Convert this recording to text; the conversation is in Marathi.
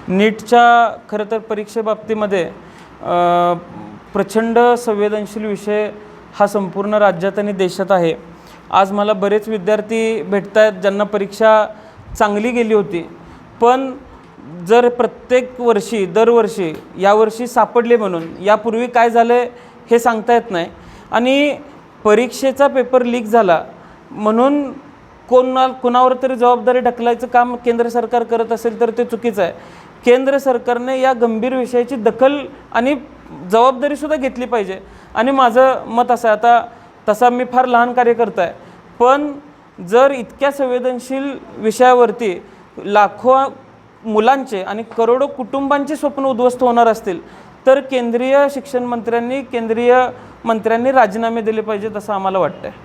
नीटच्या खरं तर परीक्षेबाबतीमध्ये प्रचंड संवेदनशील विषय हा संपूर्ण राज्यात आणि देशात आहे। आज मला बरेच विद्यार्थी भेटत आहेत ज्यांना परीक्षा चांगली गेली होती, पण जर प्रत्येक वर्षी दरवर्षी यावर्षी सापडले म्हणून यापूर्वी काय झालं हे सांगता येत नाही। आणि परीक्षेचा पेपर लीक झाला म्हणून कोणावर तरी जबाबदारी ढकलायचं काम केंद्र सरकार करत असेल तर ते चुकीचं आहे। केंद्र सरकारने या गंभीर विषयाची दखल आणि जबाबदारीसुद्धा घेतली पाहिजे। आणि माझं मत असं आहे, आता तसा मी फार लहान कार्यकर्ता आहे, पण जर इतक्या संवेदनशील विषयावरती लाखो मुलांचे आणि करोडो कुटुंबांचे स्वप्न उद्ध्वस्त होणार असतील तर केंद्रीय शिक्षण मंत्र्यांनी राजीनामे दिले पाहिजेत असं आम्हाला वाटतं आहे।